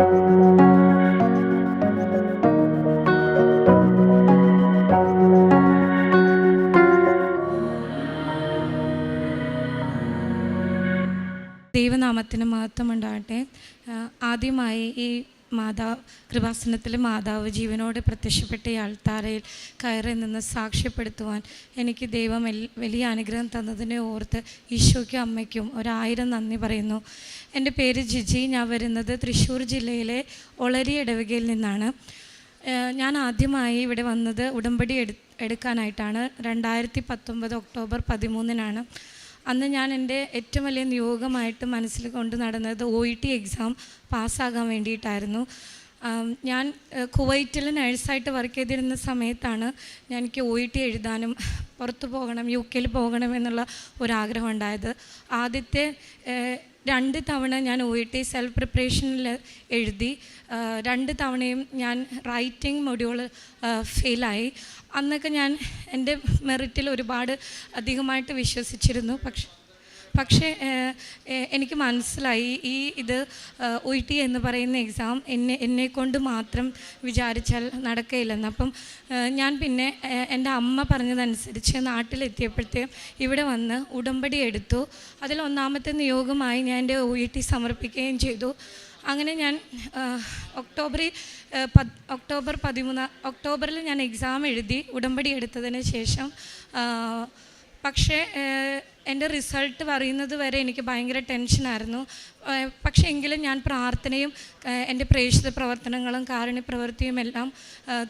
ദൈവനാമത്തിന് മഹത്വം ഉണ്ടാകട്ടെ. ആദ്യമായി ഈ കൃപാസനത്തിൽ മാതാവ് ജീവനോട് പ്രത്യക്ഷപ്പെട്ട ഈ ആൾത്താരയിൽ കയറി നിന്ന് സാക്ഷ്യപ്പെടുത്തുവാൻ എനിക്ക് ദൈവം വലിയ അനുഗ്രഹം തന്നതിനെ ഓർത്ത് ഈശോയ്ക്കും അമ്മയ്ക്കും 1000 നന്ദി പറയുന്നു. എൻ്റെ പേര് ജിജി. ഞാൻ വരുന്നത് തൃശ്ശൂർ ജില്ലയിലെ ഒളരി ഇടവകയിൽ നിന്നാണ്. ഞാൻ ആദ്യമായി ഇവിടെ വന്നത് ഉടമ്പടി എടുക്കാനായിട്ടാണ്. 2019 ഒക്ടോബർ 13 അന്ന് ഞാൻ എൻ്റെ ഏറ്റവും വലിയ നിയോഗമായിട്ട് മനസ്സിൽ കൊണ്ട് നടന്നത് OET എക്സാം പാസ്സാകാൻ വേണ്ടിയിട്ടായിരുന്നു. ഞാൻ കുവൈറ്റിൽ നഴ്സായിട്ട് വർക്ക് ചെയ്തിരുന്ന സമയത്താണ് എനിക്ക് OET എഴുതാനും പുറത്തു പോകണം, UK പോകണം എന്നുള്ള ഒരാഗ്രഹം ഉണ്ടായത്. ആദ്യത്തെ 2 തവണ ഞാൻ OET സെൽഫ് പ്രിപ്പറേഷനിൽ എഴുതി. 2 തവണയും ഞാൻ റൈറ്റിംഗ് മൊഡ്യൂൾ ഫെയിലായി. അന്നൊക്കെ ഞാൻ എൻ്റെ മെറിറ്റിൽ ഒരുപാട് അധികമായിട്ട് വിശ്വസിച്ചിരുന്നു. പക്ഷേ എനിക്ക് മനസ്സിലായി ഇത് OET എന്ന് പറയുന്ന എക്സാം എന്നെക്കൊണ്ട് മാത്രം വിചാരിച്ചാൽ നടക്കുകയില്ലെന്ന്. അപ്പം ഞാൻ പിന്നെ എൻ്റെ അമ്മ പറഞ്ഞതനുസരിച്ച് നാട്ടിലെത്തിയപ്പോഴത്തേക്കും ഇവിടെ വന്ന് ഉടമ്പടി എടുത്തു. അതിൽ 1ാമത്തെ നിയോഗമായി ഞാൻ എൻ്റെ OET സമർപ്പിക്കുകയും ചെയ്തു. അങ്ങനെ ഞാൻ ഒക്ടോബറിൽ ഞാൻ എക്സാം എഴുതി ഉടമ്പടി എടുത്തതിന് ശേഷം. പക്ഷേ എൻ്റെ റിസൾട്ട് പറയുന്നത് വരെ എനിക്ക് ഭയങ്കര ടെൻഷനായിരുന്നു. പക്ഷേ എങ്കിലും ഞാൻ പ്രാർത്ഥനയും എൻ്റെ പ്രേക്ഷിത പ്രവർത്തനങ്ങളും കാരുണ്യ പ്രവൃത്തിയും എല്ലാം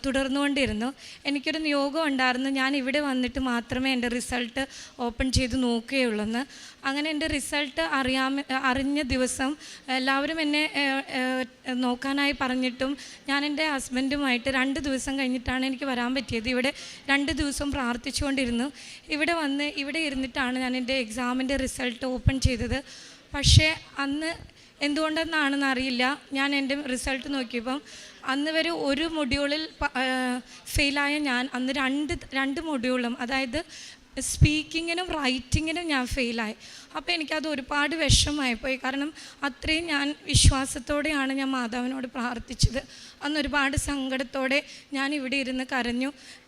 തുടർന്നുകൊണ്ടിരുന്നു. എനിക്കൊരു നിയോഗം ഉണ്ടായിരുന്നു, ഞാൻ ഇവിടെ വന്നിട്ട് മാത്രമേ എൻ്റെ റിസൾട്ട് ഓപ്പൺ ചെയ്ത് നോക്കുകയുള്ളൂ. അങ്ങനെ എൻ്റെ റിസൾട്ട് അറിഞ്ഞ ദിവസം എല്ലാവരും എന്നെ നോക്കാനായി പറഞ്ഞിട്ടും ഞാൻ എൻ്റെ ഹസ്ബൻഡുമായിട്ട് 2 ദിവസം കഴിഞ്ഞിട്ടാണ് എനിക്ക് വരാൻ പറ്റിയത്. ഇവിടെ 2 ദിവസം പ്രാർത്ഥിച്ചുകൊണ്ടിരുന്നു. ഇവിടെ ഇരുന്നിട്ടാണ് ഞാൻ എൻ്റെ എക്സാമിൻ്റെ റിസൾട്ട് ഓപ്പൺ ചെയ്തത്. പക്ഷേ അന്ന് എന്തുകൊണ്ടെന്നാണെന്ന് അറിയില്ല, ഞാൻ എൻ്റെ റിസൾട്ട് നോക്കിയപ്പം അന്ന് വരെ ഒരു മൊഡ്യൂളിൽ ഫെയിലായ ഞാൻ അന്ന് രണ്ട് മൊഡ്യൂളും, അതായത് സ്പീക്കിങ്ങിനും റൈറ്റിങ്ങിനും ഞാൻ ഫെയിലായി. അപ്പോൾ എനിക്കത് ഒരുപാട് വിഷമമായിപ്പോയി. കാരണം അത്രയും ഞാൻ വിശ്വാസത്തോടെയാണ് ഞാൻ മാതാവിനോട് പ്രാർത്ഥിച്ചത്. അന്ന് ഒരുപാട് സങ്കടത്തോടെ ഞാൻ ഇവിടെ ഇരുന്ന്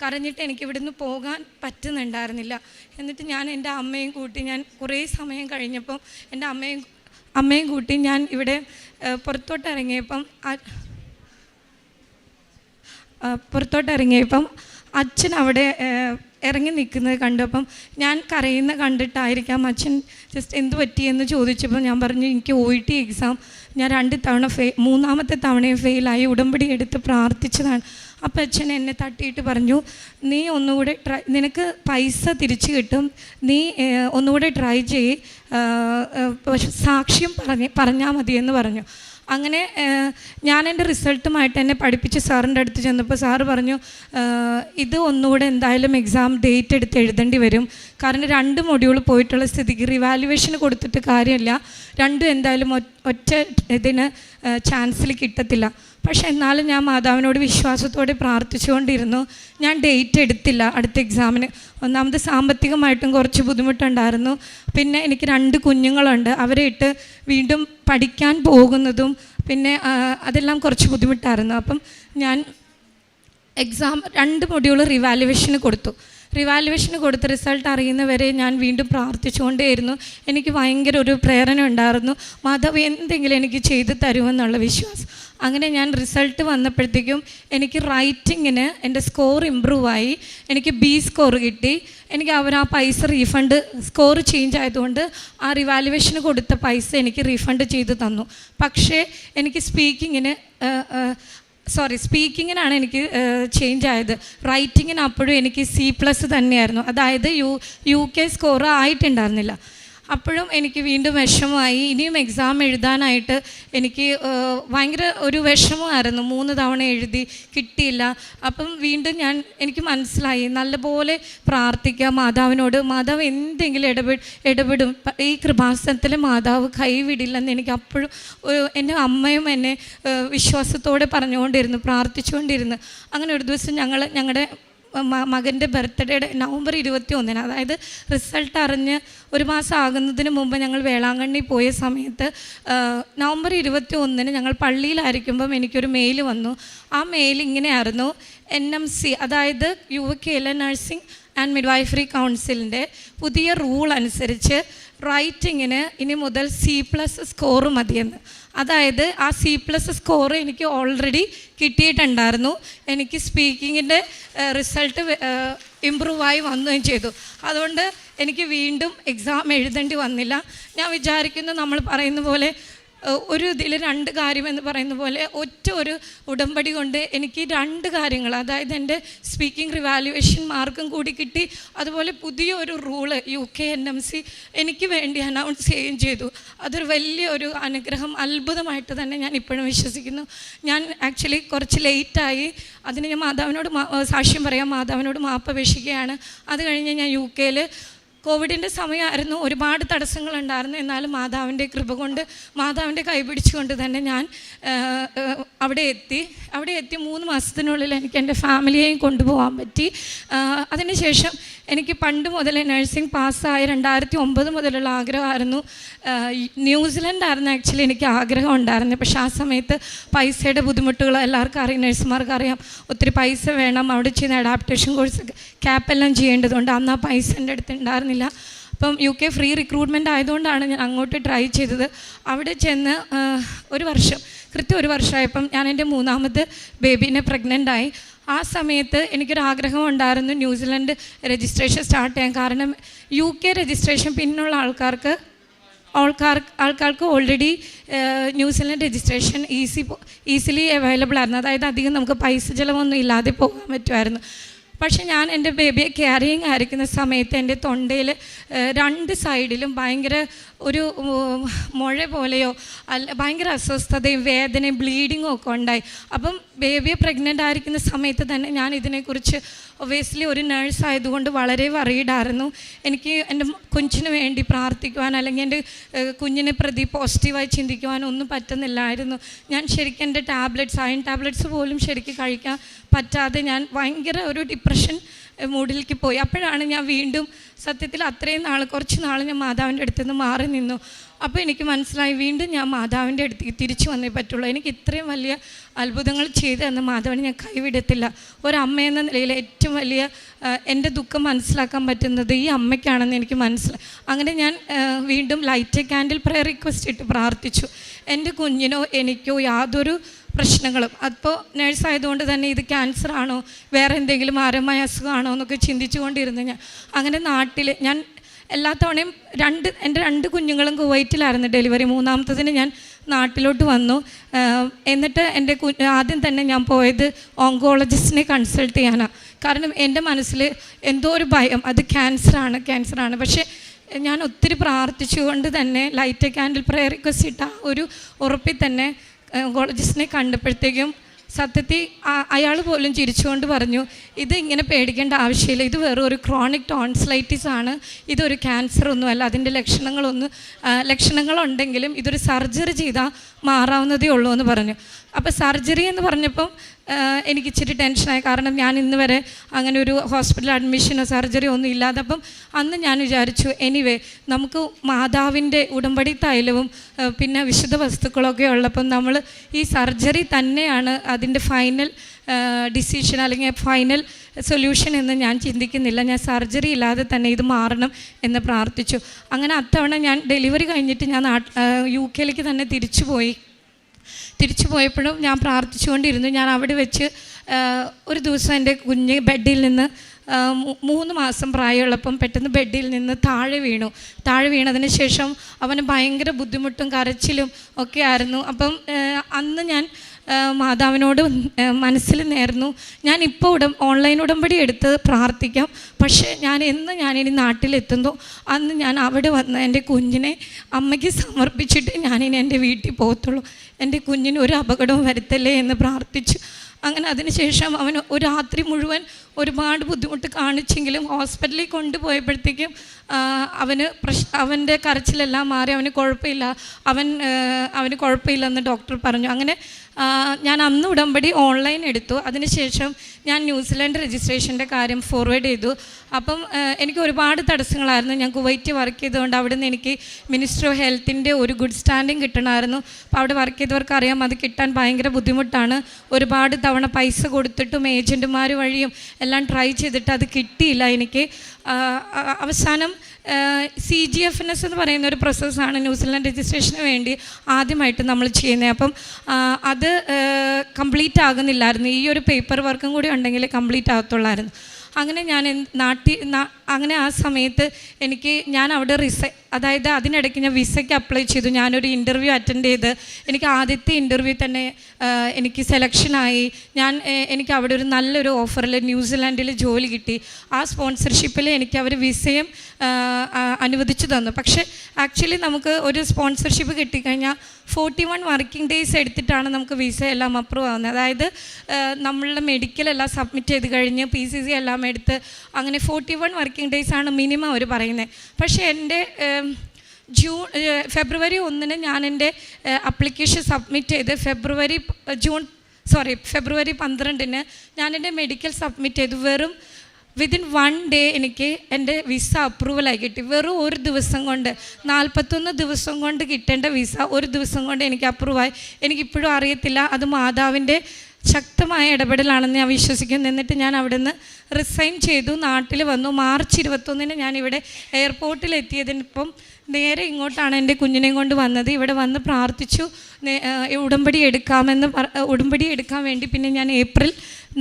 കരഞ്ഞിട്ട് എനിക്കിവിടുന്ന് പോകാൻ പറ്റുന്നുണ്ടായിരുന്നില്ല. എന്നിട്ട് ഞാൻ എൻ്റെ അമ്മയും കൂട്ടി ഞാൻ കുറേ സമയം കഴിഞ്ഞപ്പം എൻ്റെ അമ്മയും കൂട്ടി ഞാൻ ഇവിടെ പുറത്തോട്ടിറങ്ങിയപ്പം അച്ഛൻ അവിടെ ഇറങ്ങി നിൽക്കുന്നത് കണ്ടപ്പം ഞാൻ കരയുന്ന കണ്ടിട്ടായിരിക്കാം അച്ഛൻ ജസ്റ്റ് എന്ത് പറ്റിയെന്ന് ചോദിച്ചപ്പോൾ ഞാൻ പറഞ്ഞു, എനിക്ക് OET എക്സാം ഞാൻ 2 തവണ 3ാമത്തെ തവണയും ഫെയിലായി, ഉടമ്പടി എടുത്ത് പ്രാർത്ഥിച്ചതാണ്. അപ്പം അച്ഛൻ എന്നെ തട്ടിയിട്ട് പറഞ്ഞു, നീ ഒന്നുകൂടെ നിനക്ക് പൈസ തിരിച്ചു കിട്ടും, നീ ഒന്നുകൂടെ ട്രൈ ചെയ്യ്, സാക്ഷ്യം പറഞ്ഞാൽ മതിയെന്ന് പറഞ്ഞു. അങ്ങനെ ഞാൻ എൻ്റെ റിസൾട്ടുമായിട്ട് എന്നെ പഠിപ്പിച്ച് സാറിൻ്റെ അടുത്ത് ചെന്നപ്പോൾ സാറ് പറഞ്ഞു, ഇത് ഒന്നുകൂടെ എന്തായാലും എക്സാം ഡേറ്റ് എടുത്ത് എഴുതേണ്ടി വരും. കാരണം 2 മൊഡ്യൂൾ പോയിട്ടുള്ള സ്ഥിതിക്ക് റിവാലുവേഷന് കൊടുത്തിട്ട് കാര്യമില്ല, 2 എന്തായാലും ഒറ്റ ഇതിന് ചാൻസിൽ കിട്ടത്തില്ല. പക്ഷെ എന്നാലും ഞാൻ മാതാവിനോട് വിശ്വാസത്തോടെ പ്രാർത്ഥിച്ചുകൊണ്ടിരുന്നു. ഞാൻ ഡേറ്റ് എടുത്തില്ല അടുത്ത എക്സാമിന്. ഒന്നാമത് സാമ്പത്തികമായിട്ടും കുറച്ച് ബുദ്ധിമുട്ടുണ്ടായിരുന്നു. പിന്നെ എനിക്ക് 2 കുഞ്ഞുങ്ങളുണ്ട്, അവരെ ഇട്ട് വീണ്ടും പഠിക്കാൻ പോകുന്നതും പിന്നെ അതെല്ലാം കുറച്ച് ബുദ്ധിമുട്ടായിരുന്നു. അപ്പം ഞാൻ എക്സാം 2 മൊഡ്യൂൾ റിവാലുവേഷന് കൊടുത്ത റിസൾട്ട് അറിയുന്നവരെ ഞാൻ വീണ്ടും പ്രാർത്ഥിച്ചുകൊണ്ടേയിരുന്നു. എനിക്ക് ഭയങ്കര ഒരു പ്രേരണ ഉണ്ടായിരുന്നു, മാതാവ് എന്തെങ്കിലും എനിക്ക് ചെയ്തു തരുമെന്നുള്ള വിശ്വാസം. അങ്ങനെ ഞാൻ റിസൾട്ട് വന്നപ്പോഴത്തേക്കും എനിക്ക് റൈറ്റിങ്ങിന് എൻ്റെ സ്കോർ ഇമ്പ്രൂവായി, എനിക്ക് B സ്കോർ കിട്ടി. എനിക്ക് അവർ ആ പൈസ റീഫണ്ട്, സ്കോർ ചേഞ്ച് ആയതുകൊണ്ട് ആ റിവാലുവേഷന് കൊടുത്ത പൈസ എനിക്ക് റീഫണ്ട് ചെയ്തു തന്നു. പക്ഷേ എനിക്ക് സ്പീക്കിങ്ങിനാണ് എനിക്ക് ചേഞ്ച് ആയത്. റൈറ്റിങ്ങിന് അപ്പോഴും എനിക്ക് C+ തന്നെയായിരുന്നു, അതായത് UK സ്കോർ ആയിട്ടുണ്ടായിരുന്നില്ല. അപ്പോഴും എനിക്ക് വീണ്ടും വിഷമമായി. ഇനിയും എക്സാം എഴുതാനായിട്ട് എനിക്ക് ഭയങ്കര ഒരു വിഷമമായിരുന്നു. 3 തവണ എഴുതി കിട്ടിയില്ല. അപ്പം വീണ്ടും എനിക്ക് മനസ്സിലായി, നല്ലപോലെ പ്രാർത്ഥിക്കാം മാതാവിനോട്, മാതാവ് എന്തെങ്കിലും ഇടപെടും, ഈ കൃപാസനത്തിൽ മാതാവ് കൈവിടില്ലെന്ന് എനിക്ക് അപ്പോഴും എൻ്റെ അമ്മയും എന്നെ വിശ്വാസത്തോടെ പറഞ്ഞുകൊണ്ടിരുന്നു, പ്രാർത്ഥിച്ചുകൊണ്ടിരുന്നു. അങ്ങനെ ഒരു ദിവസം ഞങ്ങളുടെ മകൻ്റെ ബർത്ത്ഡേയുടെ നവംബർ 21, അതായത് റിസൾട്ട് അറിഞ്ഞ് ഒരു മാസം ആകുന്നതിന് മുമ്പ് ഞങ്ങൾ വേളാങ്കണ്ണി പോയ സമയത്ത് നവംബർ 21 ഞങ്ങൾ പള്ളിയിലായിരിക്കുമ്പം എനിക്കൊരു മെയിൽ വന്നു. ആ മെയിൽ ഇങ്ങനെയായിരുന്നു: NMC, അതായത് UK നഴ്സിംഗ് ആൻഡ് മിഡ്വൈഫറി കൗൺസിലിൻ്റെ പുതിയ റൂൾ അനുസരിച്ച് റൈറ്റിങ്ങിന് ഇനി മുതൽ C+ സ്കോറ് മതിയെന്ന്. അതായത് ആ C+ സ്കോറ് എനിക്ക് ഓൾറെഡി കിട്ടിയിട്ടുണ്ടായിരുന്നു. എനിക്ക് സ്പീക്കിങ്ങിൻ്റെ റിസൾട്ട് ഇമ്പ്രൂവായി വന്നുകയും ചെയ്തു. അതുകൊണ്ട് എനിക്ക് വീണ്ടും എക്സാം എഴുതേണ്ടി വന്നില്ല. ഞാൻ വിചാരിക്കുന്നു, നമ്മൾ പറയുന്ന പോലെ ഒരു ഇതിൽ 2 കാര്യമെന്ന് പറയുന്ന പോലെ ഒറ്റ ഒരു ഉടമ്പടി കൊണ്ട് എനിക്ക് 2 കാര്യങ്ങൾ, അതായത് എൻ്റെ സ്പീക്കിംഗ് റിവാലുവേഷൻ മാർക്കും കൂടി കിട്ടി. അതുപോലെ പുതിയൊരു റൂള് UK NMC എനിക്ക് വേണ്ടി അനൗൺസ് ചെയ്യുകയും ചെയ്തു. അതൊരു വലിയൊരു അനുഗ്രഹം, അത്ഭുതമായിട്ട് തന്നെ ഞാൻ ഇപ്പോഴും വിശ്വസിക്കുന്നു. ഞാൻ ആക്ച്വലി കുറച്ച് ലേറ്റായി. അതിന് ഞാൻ മാതാവിനോട് സാക്ഷ്യം പറയാം, മാതാവിനോട് മാപ്പപേക്ഷിക്കുകയാണ്. അത് കഴിഞ്ഞ് ഞാൻ UK കോവിഡിൻ്റെ സമയമായിരുന്നു, ഒരുപാട് തടസ്സങ്ങളുണ്ടായിരുന്നു. എന്നാലും മാതാവിൻ്റെ കൃപ കൊണ്ട്, മാതാവിൻ്റെ കൈപിടിച്ചുകൊണ്ട് തന്നെ ഞാൻ അവിടെ എത്തി. 3 മാസത്തിനുള്ളിൽ എനിക്ക് എൻ്റെ ഫാമിലിയെയും കൊണ്ടുപോകാൻ പറ്റി. അതിനുശേഷം എനിക്ക് പണ്ട് മുതലേ നഴ്സിംഗ് പാസ്സായ 2009 മുതലുള്ള ആഗ്രഹമായിരുന്നു. ന്യൂസിലൻഡായിരുന്നു ആക്ച്വലി എനിക്ക് ആഗ്രഹം ഉണ്ടായിരുന്നത്. പക്ഷേ ആ സമയത്ത് പൈസയുടെ ബുദ്ധിമുട്ടുകൾ എല്ലാവർക്കും അറിയാം, നഴ്സുമാർക്ക് അറിയാം. ഒത്തിരി പൈസ വേണം, അവിടെ ചെയ്യുന്ന അഡാപ്റ്റേഷൻ കോഴ്സ് ക്യാപ്പെല്ലാം ചെയ്യേണ്ടതുകൊണ്ട് അന്ന് ആ പൈസ എൻ്റെ അടുത്ത് ഉണ്ടായിരുന്നില്ല. അപ്പം UK ഫ്രീ റിക്രൂട്ട്മെൻ്റ് ആയതുകൊണ്ടാണ് ഞാൻ അങ്ങോട്ട് ട്രൈ ചെയ്തത്. അവിടെ ചെന്ന് കൃത്യം ഒരു വർഷമായപ്പം ഞാൻ എൻ്റെ 3ാമത്തെ ബേബീനെ പ്രഗ്നൻ്റായി. ആ സമയത്ത് എനിക്കൊരാഗ്രഹം ഉണ്ടായിരുന്നു ന്യൂസിലൻഡ് രജിസ്ട്രേഷൻ സ്റ്റാർട്ട് ചെയ്യാൻ. കാരണം UK രജിസ്ട്രേഷൻ പിന്നുള്ള ആൾക്കാർക്ക് already New Zealand registration easily available ആയിരുന്നു. അതായത് അധികം നമുക്ക് പൈസ ചിലവൊന്നും ഇല്ലാതെ പോകാൻ പറ്റുമായിരുന്നു. പക്ഷേ ഞാൻ എൻ്റെ ബേബിയെ ക്യാരിയിങ് ആയിരിക്കുന്ന സമയത്ത് എൻ്റെ തൊണ്ടയിൽ 2 സൈഡിലും ഭയങ്കര ഒരു മുഴ പോലെയോ ഭയങ്കര അസ്വസ്ഥതയും വേദനയും ബ്ലീഡിങ്ങും ഒക്കെ ഉണ്ടായി. അപ്പം ബേബിയെ പ്രഗ്നൻ്റ് ആയിരിക്കുന്ന സമയത്ത് തന്നെ ഞാൻ ഇതിനെക്കുറിച്ച് ഒബ്വിയസ്ലി ഒരു നേഴ്സ് ആയതുകൊണ്ട് വളരെ വറീഡായിരുന്നു. എനിക്ക് എൻ്റെ കുഞ്ഞിന് വേണ്ടി പ്രാർത്ഥിക്കുവാൻ അല്ലെങ്കിൽ എൻ്റെ കുഞ്ഞിനെ പ്രതി പോസിറ്റീവായി ചിന്തിക്കുവാനോ ഒന്നും പറ്റുന്നില്ലായിരുന്നു. ഞാൻ ശരിക്കും എൻ്റെ അയൺ ടാബ്ലറ്റ്സ് പോലും ശരിക്കും കഴിക്കാൻ പറ്റാതെ ഞാൻ ഭയങ്കര ഒരു ഡിപ്രഷൻ മൂഡിലേക്ക് പോയി. അപ്പോഴാണ് ഞാൻ വീണ്ടും സത്യത്തിൽ അത്രയും കുറച്ച് നാൾ ഞാൻ മാതാവിൻ്റെ അടുത്ത് നിന്ന് മാറി നിന്നു. അപ്പോൾ എനിക്ക് മനസ്സിലായി, വീണ്ടും ഞാൻ മാതാവിൻ്റെ അടുത്തേക്ക് തിരിച്ചു വന്നേ പറ്റുള്ളൂ. എനിക്ക് ഇത്രയും വലിയ അത്ഭുതങ്ങൾ ചെയ്ത് തന്ന മാതാവിനെ ഞാൻ കൈവിടത്തില്ല. ഒരമ്മയെന്ന നിലയിൽ ഏറ്റവും വലിയ എൻ്റെ ദുഃഖം മനസ്സിലാക്കാൻ പറ്റുന്നത് ഈ അമ്മയ്ക്കാണെന്ന് എനിക്ക് മനസ്സിലായി. അങ്ങനെ ഞാൻ വീണ്ടും ലൈറ്റ് ക്യാൻഡിൽ പ്രയർ റിക്വസ്റ്റ് ഇട്ട് പ്രാർത്ഥിച്ചു. എൻ്റെ കുഞ്ഞിനോ എനിക്കോ യാതൊരു പ്രശ്നങ്ങളും, അപ്പോൾ നേഴ്സായതുകൊണ്ട് തന്നെ ഇത് ക്യാൻസർ ആണോ വേറെ എന്തെങ്കിലും മാരകമായ അസുഖമാണോ എന്നൊക്കെ ചിന്തിച്ചുകൊണ്ടിരുന്നു. അങ്ങനെ നാട്ടിൽ ഞാൻ എല്ലാ തവണയും എൻ്റെ 2 കുഞ്ഞുങ്ങളും കുവൈറ്റിലായിരുന്നു ഡെലിവറി. 3ാമത്തതിന് ഞാൻ നാട്ടിലോട്ട് വന്നു. എന്നിട്ട് എൻ്റെ ആദ്യം തന്നെ ഞാൻ പോയത് ഓങ്കോളജിസ്റ്റിനെ കൺസൾട്ട് ചെയ്യാനാണ്. കാരണം എൻ്റെ മനസ്സിൽ എന്തോ ഒരു ഭയം, അത് ക്യാൻസറാണ്. പക്ഷേ ഞാൻ ഒത്തിരി പ്രാർത്ഥിച്ചുകൊണ്ട് തന്നെ ലൈറ്റ് ക്യാൻഡിൽ പ്രയർ റിക്വസ്റ്റ് ഇട്ട ഒരു ഉറപ്പിൽ തന്നെ ഓങ്കോളജിസ്റ്റിനെ കണ്ടപ്പോഴത്തേക്കും സത്യത്തിൽ അയാൾ പോലും ചിരിച്ചുകൊണ്ട് പറഞ്ഞു, ഇത് ഇങ്ങനെ പേടിക്കേണ്ട ആവശ്യമില്ല, ഇത് വെറും ഒരു ക്രോണിക് ടോൺസിലൈറ്റിസ് ആണ്, ഇതൊരു ക്യാൻസർ ഒന്നുമല്ല, അതിൻ്റെ ലക്ഷണങ്ങളുണ്ടെങ്കിലും ഇതൊരു സർജറി ചെയ്താൽ മാറാവുന്നതേ ഉള്ളൂ എന്ന് പറഞ്ഞു. അപ്പോൾ സർജറി എന്ന് പറഞ്ഞപ്പം എനിക്ക് ഇച്ചിരി ടെൻഷനായി. കാരണം ഞാൻ ഇന്ന് വരെ അങ്ങനെ ഒരു ഹോസ്പിറ്റൽ അഡ്മിഷനോ സർജറിയോ ഒന്നും ഇല്ലാതെ. അപ്പം അന്ന് ഞാൻ വിചാരിച്ചു, എനിവേ നമുക്ക് മാതാവിൻ്റെ ഉടമ്പടി തൈലവും പിന്നെ വിശുദ്ധ വസ്തുക്കളൊക്കെ ഉള്ളപ്പം നമ്മൾ ഈ സർജറി തന്നെയാണ് അതിൻ്റെ ഫൈനൽ ഡിസിഷൻ അല്ലെങ്കിൽ ഫൈനൽ സൊല്യൂഷൻ എന്ന് ഞാൻ ചിന്തിക്കുന്നില്ല. ഞാൻ സർജറി ഇല്ലാതെ തന്നെ ഇത് മാറണം എന്ന് പ്രാർത്ഥിച്ചു. അങ്ങനെ അത്തവണ ഞാൻ ഡെലിവറി കഴിഞ്ഞിട്ട് ഞാൻ UK തന്നെ തിരിച്ചു പോയപ്പോഴും ഞാൻ പ്രാർത്ഥിച്ചുകൊണ്ടിരുന്നു. ഞാൻ അവിടെ വെച്ച് ഒരു ദിവസം എൻ്റെ കുഞ്ഞ് ബെഡിൽ നിന്ന് 3 മാസം പ്രായമുള്ളപ്പം പെട്ടെന്ന് ബെഡിൽ നിന്ന് താഴെ വീണതിന് ശേഷം അവന് ഭയങ്കര ബുദ്ധിമുട്ടും കരച്ചിലും ഒക്കെ ആയിരുന്നു. അപ്പം അന്ന് ഞാൻ മാതാവിനോട് മനസ്സിൽ നേർന്നു, ഞാനിപ്പോൾ ഓൺലൈൻ ഉടമ്പടി എടുത്ത് പ്രാർത്ഥിക്കാം, പക്ഷേ ഞാനിനി നാട്ടിലെത്തുന്നു അന്ന് ഞാൻ അവിടെ വന്ന് എൻ്റെ കുഞ്ഞിനെ അമ്മയ്ക്ക് സമർപ്പിച്ചിട്ട് ഞാനിനി എൻ്റെ വീട്ടിൽ പോകത്തുള്ളൂ, എൻ്റെ കുഞ്ഞിന് ഒരു അപകടവും വരുത്തല്ലേ എന്ന് പ്രാർത്ഥിച്ചു. അങ്ങനെ അതിനുശേഷം അവൻ ഒരു രാത്രി മുഴുവൻ ഒരുപാട് ബുദ്ധിമുട്ട് കാണിച്ചെങ്കിലും ഹോസ്പിറ്റലിൽ കൊണ്ടുപോയപ്പോഴത്തേക്കും അവൻ്റെ കരച്ചിലെല്ലാം മാറി, അവന് കുഴപ്പമില്ലെന്ന് ഡോക്ടർ പറഞ്ഞു. അങ്ങനെ ഞാൻ അന്ന് ഉടമ്പടി ഓൺലൈൻ എടുത്തു. അതിനുശേഷം ഞാൻ ന്യൂസിലാൻഡ് രജിസ്ട്രേഷൻ്റെ കാര്യം ഫോർവേഡ് ചെയ്തു. അപ്പം എനിക്ക് ഒരുപാട് തടസ്സങ്ങളായിരുന്നു. ഞാൻ കുവൈറ്റ് വർക്ക് ചെയ്തുകൊണ്ട് അവിടെ നിന്ന് എനിക്ക് മിനിസ്ട്രി ഓഫ് ഹെൽത്തിൻ്റെ ഒരു ഗുഡ് സ്റ്റാൻഡിങ് കിട്ടണമായിരുന്നു. അപ്പോൾ അവിടെ വർക്ക് ചെയ്തവർക്ക് അറിയാം അത് കിട്ടാൻ ഭയങ്കര ബുദ്ധിമുട്ടാണ്. ഒരുപാട് തവണ പൈസ കൊടുത്തിട്ടും ഏജൻറ്റുമാർ വഴിയും എല്ലാം ട്രൈ ചെയ്തിട്ട് അത് കിട്ടിയില്ല എനിക്ക്. അവസാനം CGFNS എന്ന് പറയുന്ന ഒരു പ്രോസസ്സാണ് ന്യൂസിലാൻഡ് രജിസ്ട്രേഷന് വേണ്ടി ആദ്യമായിട്ട് നമ്മൾ ചെയ്യുന്നത്. അപ്പം അത് കംപ്ലീറ്റ് ആകുന്നില്ലായിരുന്നു. ഈ ഒരു പേപ്പർ വർക്കും കൂടി ഉണ്ടെങ്കിൽ കംപ്ലീറ്റ് ആകത്തുള്ളായിരുന്നു. അങ്ങനെ ഞാൻ അങ്ങനെ ആ സമയത്ത് ഞാൻ അവിടെ അതായത് അതിനിടയ്ക്ക് ഞാൻ വിസയ്ക്ക് അപ്ലൈ ചെയ്തു. ഞാനൊരു ഇൻ്റർവ്യൂ അറ്റൻഡ് ചെയ്ത് എനിക്ക് ആദ്യത്തെ ഇൻ്റർവ്യൂ തന്നെ എനിക്ക് സെലക്ഷനായി. എനിക്ക് അവിടെ ഒരു നല്ലൊരു ഓഫറിൽ ന്യൂസിലാൻഡിൽ ജോലി കിട്ടി. ആ സ്പോൺസർഷിപ്പിൽ എനിക്ക് അവർ വിസയും അനുവദിച്ചു തന്നു. പക്ഷേ ആക്ച്വലി നമുക്ക് ഒരു സ്പോൺസർഷിപ്പ് കിട്ടിക്കഴിഞ്ഞാൽ 41 വർക്കിംഗ് ഡേയ്സ് എടുത്തിട്ടാണ് നമുക്ക് വിസ എല്ലാം അപ്രൂവ് ആവുന്നത്. അതായത് നമ്മളുടെ മെഡിക്കലെല്ലാം സബ്മിറ്റ് ചെയ്ത് കഴിഞ്ഞ് PCC എല്ലാം എടുത്ത് അങ്ങനെ 41 വർക്കിംഗ് ഡേയ്സാണ് മിനിമം അവർ പറയുന്നത്. പക്ഷേ എൻ്റെ ഫെബ്രുവരി 1 ഞാൻ എൻ്റെ അപ്ലിക്കേഷൻ സബ്മിറ്റ് ചെയ്ത് ഫെബ്രുവരി 12 ഞാൻ എൻ്റെ മെഡിക്കൽ സബ്മിറ്റ് ചെയ്തു. വെറും വിതിൻ 1 ഡേ എനിക്ക് എൻ്റെ വിസ അപ്രൂവലായി കിട്ടി. വെറും ഒരു ദിവസം കൊണ്ട് 41 ദിവസം കൊണ്ട് കിട്ടേണ്ട വിസ ഒരു ദിവസം കൊണ്ട് എനിക്ക് അപ്രൂവായി. എനിക്കിപ്പോഴും അറിയത്തില്ല അത് മാതാവിൻ്റെ ശക്തമായ ഇടപെടലാണെന്ന് ഞാൻ വിശ്വസിക്കുന്നു. എന്നിട്ട് ഞാൻ അവിടെ നിന്ന് റിസൈൻ ചെയ്തു, നാട്ടിൽ വന്നു. മാർച്ച് 21 ഞാനിവിടെ എയർപോർട്ടിൽ എത്തിയതിനിപ്പം നേരെ ഇങ്ങോട്ടാണ് എൻ്റെ കുഞ്ഞിനെയും കൊണ്ട് വന്നത്. ഇവിടെ വന്ന് പ്രാർത്ഥിച്ചു, ഉടമ്പടി എടുക്കാൻ വേണ്ടി. പിന്നെ ഞാൻ ഏപ്രിൽ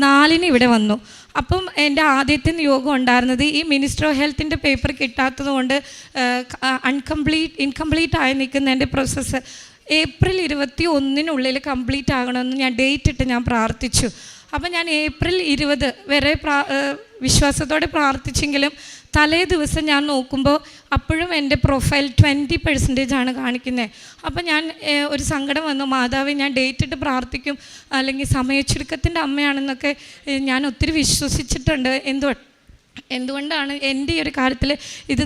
4 ഇവിടെ വന്നു. അപ്പം എൻ്റെ ആദ്യത്തെ നിയോഗം ഉണ്ടായിരുന്നത് ഈ മിനിസ്ട്രി ഓഫ് ഹെൽത്തിൻ്റെ പേപ്പർ കിട്ടാത്തത് കൊണ്ട് ഇൻകംപ്ലീറ്റ് ആയി നിൽക്കുന്ന എൻ്റെ പ്രോസസ്സ് ഏപ്രിൽ 21 കംപ്ലീറ്റ് ആകണമെന്ന് ഞാൻ ഡേറ്റ് ഇട്ട് ഞാൻ പ്രാർത്ഥിച്ചു. അപ്പം ഞാൻ ഏപ്രിൽ 20 വരെ വിശ്വാസത്തോടെ പ്രാർത്ഥിച്ചെങ്കിലും തലേ ദിവസം ഞാൻ നോക്കുമ്പോൾ അപ്പോഴും എൻ്റെ പ്രൊഫൈൽ 20% കാണിക്കുന്നത്. അപ്പം ഞാൻ ഒരു സങ്കടം വന്നു. മാതാവേ, ഞാൻ ഡേറ്റ് ഇട്ട് പ്രാർത്ഥിക്കും, അല്ലെങ്കിൽ സമയച്ചുരുക്കത്തിൻ്റെ അമ്മയാണെന്നൊക്കെ ഞാൻ ഒത്തിരി വിശ്വസിച്ചിട്ടുണ്ട്. എന്തുകൊണ്ടാണ് എൻ്റെ ഈ ഒരു കാര്യത്തിൽ ഇത്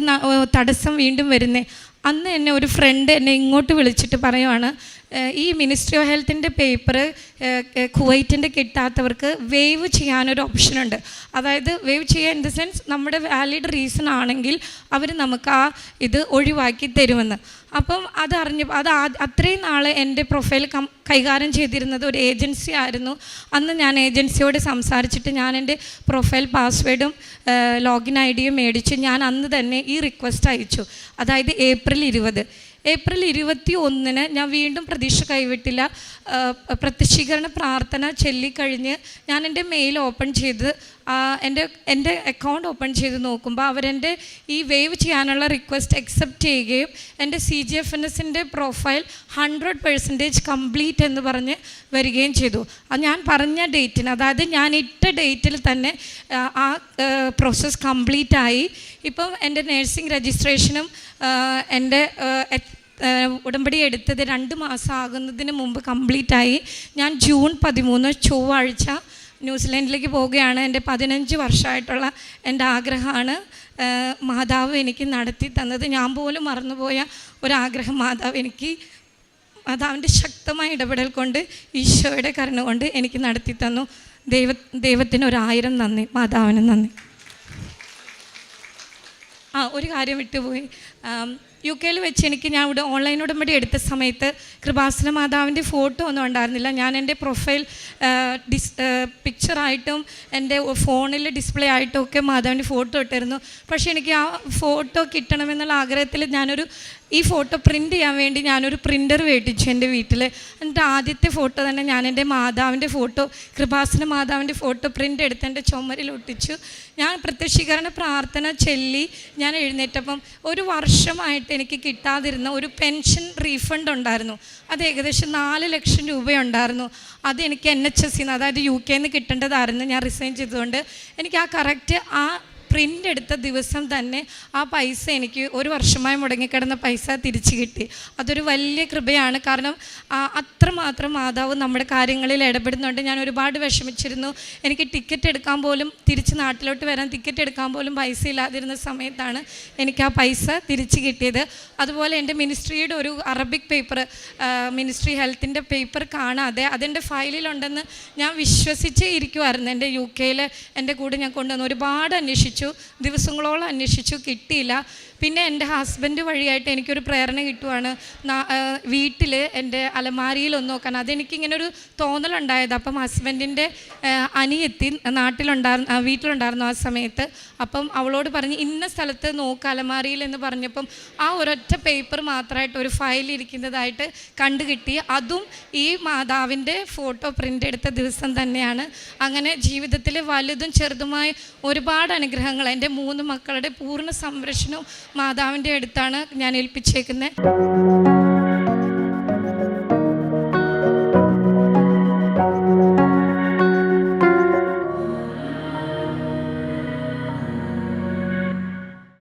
തടസ്സം വീണ്ടും വരുന്നത്? അന്ന് എന്നെ ഒരു ഫ്രണ്ട് എന്നെ ഇങ്ങോട്ട് വിളിച്ചിട്ട് പറയുവാണ്, ഈ മിനിസ്ട്രി ഓഫ് ഹെൽത്തിൻ്റെ പേപ്പർ കുവൈറ്റിൻ്റെ കിട്ടാത്തവർക്ക് വേവ് ചെയ്യാനൊരു ഓപ്ഷനുണ്ട്. അതായത് വേവ് ചെയ്യുക ഇൻ ദ സെൻസ് നമ്മുടെ വാലിഡ് റീസൺ ആണെങ്കിൽ അവർ നമുക്ക് ആ ഇത് ഒഴിവാക്കി തരുമെന്ന്. അപ്പം അത്രയും നാൾ എൻ്റെ പ്രൊഫൈൽ കൈകാര്യം ചെയ്തിരുന്നത് ഒരു ഏജൻസി ആയിരുന്നു. അന്ന് ഞാൻ ഏജൻസിയോട് സംസാരിച്ചിട്ട് ഞാൻ എൻ്റെ പ്രൊഫൈൽ പാസ്വേഡും ലോഗിൻ ID മേടിച്ച് ഞാൻ അന്ന് തന്നെ ഈ റിക്വസ്റ്റ് അയച്ചു. അതായത് ഏപ്രിൽ 21 ഞാൻ വീണ്ടും പ്രതീക്ഷ കൈവിട്ടില്ല. പ്രത്യക്ഷീകരണ പ്രാർത്ഥന ചൊല്ലിക്കഴിഞ്ഞ് ഞാൻ എൻ്റെ മെയിൽ ഓപ്പൺ ചെയ്ത് എൻ്റെ അക്കൗണ്ട് ഓപ്പൺ ചെയ്ത് നോക്കുമ്പോൾ അവരെൻ്റെ ഈ വേവ് ചെയ്യാനുള്ള റിക്വസ്റ്റ് അക്സെപ്റ്റ് ചെയ്യുകയും എൻ്റെ CGFNSൻ്റെ പ്രൊഫൈൽ 100% കംപ്ലീറ്റ് എന്ന് പറഞ്ഞ് വരികയും ചെയ്തു. ഞാൻ പറഞ്ഞ ഡേറ്റിന്, അതായത് ഞാൻ ഇട്ട ഡേറ്റിൽ തന്നെ ആ പ്രോസസ്സ് കംപ്ലീറ്റ് ആയി. ഇപ്പം എൻ്റെ നേഴ്സിംഗ് രജിസ്ട്രേഷനും എൻ്റെ ഉടമ്പടി എടുത്തത് 2 മാസം ആകുന്നതിന് മുമ്പ് കംപ്ലീറ്റായി. ഞാൻ ജൂൺ 13 ചൊവ്വാഴ്ച ന്യൂസിലാൻഡിലേക്ക് പോവുകയാണ്. എൻ്റെ 15 വർഷമായിട്ടുള്ള എൻ്റെ ആഗ്രഹമാണ് മാതാവ് എനിക്ക് നടത്തി തന്നത്. ഞാൻ പോലും മറന്നുപോയ ഒരാഗ്രഹം മാതാവിൻ്റെ ശക്തമായ ഇടപെടൽ കൊണ്ട്, ഈശോയുടെ കരുണ കൊണ്ട് എനിക്ക് നടത്തി തന്നു. ദൈവത്തിന് 1000 നന്ദി, മാതാവിന് നന്ദി. ഒരു കാര്യം വിട്ടുപോയി. UK വെച്ച് ഞാൻ ഇവിടെ ഓൺലൈൻ ഉടമ്പടി എടുത്ത സമയത്ത് കൃപാസന മാതാവിൻ്റെ ഫോട്ടോ ഒന്നും ഉണ്ടായിരുന്നില്ല. ഞാൻ എൻ്റെ പ്രൊഫൈൽ പിക്ചറായിട്ടും എൻ്റെ ഫോണിൽ ഡിസ്പ്ലേ ആയിട്ടും ഒക്കെ മാതാവിൻ്റെ ഫോട്ടോ ഇട്ടിരുന്നു. പക്ഷേ എനിക്ക് ആ ഫോട്ടോ കിട്ടണമെന്നുള്ള ആഗ്രഹത്തിൽ ഈ ഫോട്ടോ പ്രിൻ്റ് ചെയ്യാൻ വേണ്ടി ഞാനൊരു പ്രിൻ്റർ മേടിച്ചു എൻ്റെ വീട്ടിൽ. എൻ്റെ ആദ്യത്തെ ഫോട്ടോ തന്നെ ഞാൻ എൻ്റെ മാതാവിൻ്റെ ഫോട്ടോ, കൃപാസന മാതാവിൻ്റെ ഫോട്ടോ പ്രിൻ്റ് എടുത്ത് എൻ്റെ ചുമരിൽ ഒട്ടിച്ചു. ഞാൻ പ്രത്യക്ഷീകരണ പ്രാർത്ഥന ചൊല്ലി ഞാൻ എഴുന്നേറ്റപ്പം 1 വർഷമായിട്ട് എനിക്ക് കിട്ടാതിരുന്ന ഒരു പെൻഷൻ റീഫണ്ട് ഉണ്ടായിരുന്നു. അത് ഏകദേശം 4 ലക്ഷം രൂപയുണ്ടായിരുന്നു. അതെനിക്ക് NHS, അതായത് UK കിട്ടേണ്ടതായിരുന്നു. ഞാൻ റിസൈൻ ചെയ്തുകൊണ്ട് എനിക്ക് ആ പ്രിൻ്റ് എടുത്ത ദിവസം തന്നെ ആ പൈസ എനിക്ക് 1 വർഷമായി മുടങ്ങിക്കിടന്ന പൈസ തിരിച്ചു കിട്ടി. അതൊരു വലിയ കൃപയാണ്. കാരണം അത്രമാത്രം മാതാവ് നമ്മുടെ കാര്യങ്ങളിൽ ഇടപെടുന്നുണ്ട്. ഞാൻ ഒരുപാട് വിഷമിച്ചിരുന്നു. എനിക്ക് ടിക്കറ്റ് എടുക്കാൻ പോലും, തിരിച്ച് നാട്ടിലോട്ട് വരാൻ ടിക്കറ്റ് എടുക്കാൻ പോലും പൈസ ഇല്ലാതിരുന്ന സമയത്താണ് എനിക്ക് ആ പൈസ തിരിച്ചു കിട്ടിയത്. അതുപോലെ എൻ്റെ മിനിസ്ട്രിയുടെ ഒരു അറബിക് പേപ്പർ, മിനിസ്ട്രി ഹെൽത്തിൻ്റെ പേപ്പർ കാണാതെ അതെൻ്റെ ഫയലിലുണ്ടെന്ന് ഞാൻ വിശ്വസിച്ച് ഇരിക്കുമായിരുന്നു. എൻ്റെ UK എൻ്റെ കൂടെ ഞാൻ കൊണ്ടുവന്നു. ഒരുപാട് അന്വേഷിച്ചു, ദിവസങ്ങളോളം അന്വേഷിച്ചു, കിട്ടിയില്ല. പിന്നെ എൻ്റെ ഹസ്ബൻഡ് വഴിയായിട്ട് എനിക്കൊരു പ്രേരണ കിട്ടുവാണ്, വീട്ടിൽ എൻ്റെ അലമാരിയിൽ നോക്കാൻ. അതെനിക്കിങ്ങനൊരു തോന്നലുണ്ടായത്. അപ്പം ഹസ്ബൻഡിൻ്റെ അനിയത്തി വീട്ടിലുണ്ടായിരുന്നു ആ സമയത്ത്. അപ്പം അവളോട് പറഞ്ഞ് ഇന്ന സ്ഥലത്ത് നോക്ക് അലമാരിയിൽ എന്ന് പറഞ്ഞപ്പം ആ ഒരൊറ്റ പേപ്പർ മാത്രമായിട്ട് ഒരു ഫയൽ ഇരിക്കുന്നതായിട്ട് കണ്ടുകിട്ടി. അതും ഈ മാതാവിൻ്റെ ഫോട്ടോ പ്രിൻ്റ് എടുത്ത ദിവസം തന്നെയാണ്. അങ്ങനെ ജീവിതത്തിൽ വലുതും ചെറുതുമായ ഒരുപാട് അനുഗ്രഹങ്ങൾ, എൻ്റെ 3 മക്കളുടെ പൂർണ്ണ സംരക്ഷണവും മാതാവിൻ്റെ അടുത്താണ് ഞാൻ ഏൽപ്പിച്ചേക്കുന്നത്.